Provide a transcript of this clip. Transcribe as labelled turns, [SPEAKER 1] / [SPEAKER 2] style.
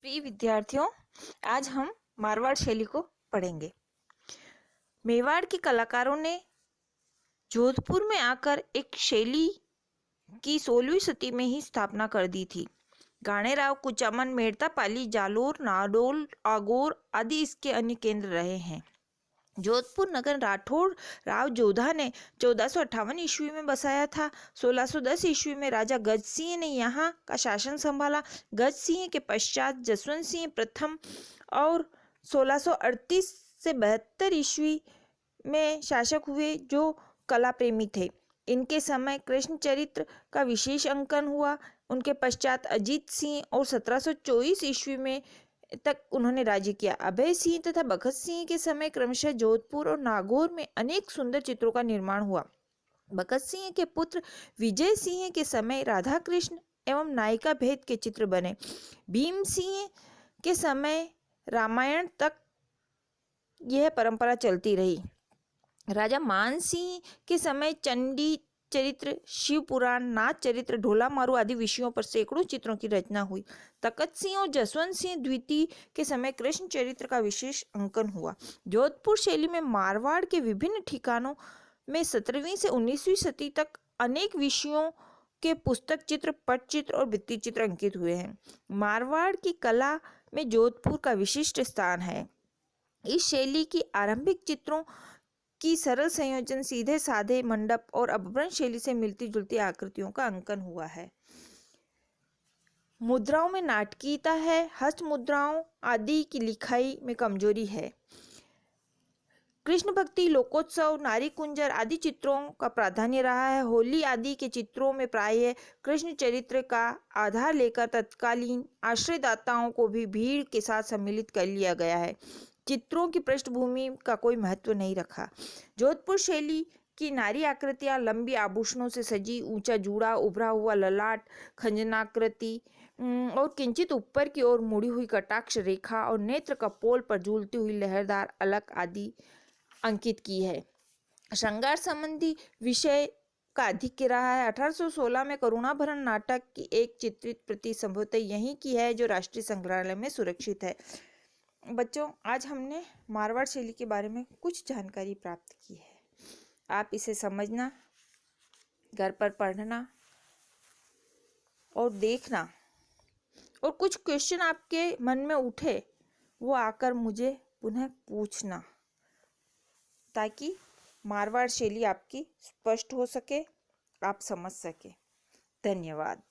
[SPEAKER 1] प्रिय विद्यार्थियों, आज हम मारवाड़ शैली को पढ़ेंगे। मेवाड़ के कलाकारों ने जोधपुर में आकर एक शैली की 16वीं शती में ही स्थापना कर दी थी। गाणेराव, कुचामन, मेड़ता पाली, जालोर, नाडोल, आगोर आदि इसके अन्य केंद्र रहे हैं। जोधपुर नगर राठौड़ राव जोधा ने 1458 ईस्वी में बसाया था। 1610 ईस्वी में राजा गज सिंह ने यहाँ का शासन संभाला। गज सिंह के पश्चात जसवंत सिंह प्रथम और 1638 से 72 ईस्वी में शासक हुए, जो कला प्रेमी थे। इनके समय कृष्ण चरित्र का विशेष अंकन हुआ। उनके पश्चात अजीत सिंह और 1724 ईस्वी में तक उन्होंने राज्य किया। अभय सिंह तथा भगत सिंह के समय क्रमशः जोधपुर और नागौर में अनेक सुंदर चित्रों का निर्माण हुआ। भगत सिंह के पुत्र विजय सिंह के समय राधा कृष्ण एवं नायिका भेद के चित्र बने। भीम सिंह के समय रामायण तक यह परंपरा चलती रही। राजा मान सिंह के समय चंडी चरित्र, शिव पुराण, नाथ चरित्र, ढोला मारू आदि विषयों पर सैकड़ों चित्रों की रचना हुई। तखत सिंह और जसवंत सिंह द्वितीय के समय कृष्ण चरित्र का विशेष अंकन हुआ। जोधपुर शैली में मारवाड़ के विभिन्न ठिकानों में 17वीं से 19वीं शती तक अनेक विषयों के पुस्तक चित्र, पटचित्र और भित्ति चित्र अंकित हुए हैं। मारवाड़ की कला में जोधपुर का विशिष्ट स्थान है। इस शैली की आरंभिक चित्रों की सरल संयोजन, सीधे साधे मंडप और अपभ्रंश शैली से मिलती जुलती आकृतियों का अंकन हुआ है। मुद्राओं में नाटकीयता है। हस्त मुद्राओं आदि की लिखाई में कमजोरी है। कृष्ण भक्ति, लोकोत्सव, नारी कुंजर आदि चित्रों का प्राधान्य रहा है। होली आदि के चित्रों में प्रायः कृष्ण चरित्र का आधार लेकर तत्कालीन आश्रयदाताओं को भी भीड़ के साथ सम्मिलित कर लिया गया है। चित्रों की पृष्ठभूमि का कोई महत्व नहीं रखा। जोधपुर शैली की नारी आकृतियां लंबी आभूषणों से सजी, ऊंचा जूड़ा, उभरा हुआ ललाट, खंजनाकृति और किंचित ऊपर की ओर मुड़ी हुई कटाक्ष रेखा और नेत्र कपोल पर झूलती हुई लहरदार अलक आदि अंकित की है। श्रृंगार संबंधी विषय का अधिक रहा है। 1816 में करुणाभरण नाटक की एक चित्रित प्रति संभवतः यहीं की है, जो राष्ट्रीय संग्रहालय में सुरक्षित है। बच्चों, आज हमने मारवाड़ शैली के बारे में कुछ जानकारी प्राप्त की है। आप इसे समझना, घर पर पढ़ना और देखना, और कुछ क्वेश्चन आपके मन में उठे वो आकर मुझे पुनः पूछना, ताकि मारवाड़ शैली आपकी स्पष्ट हो सके, आप समझ सके। धन्यवाद।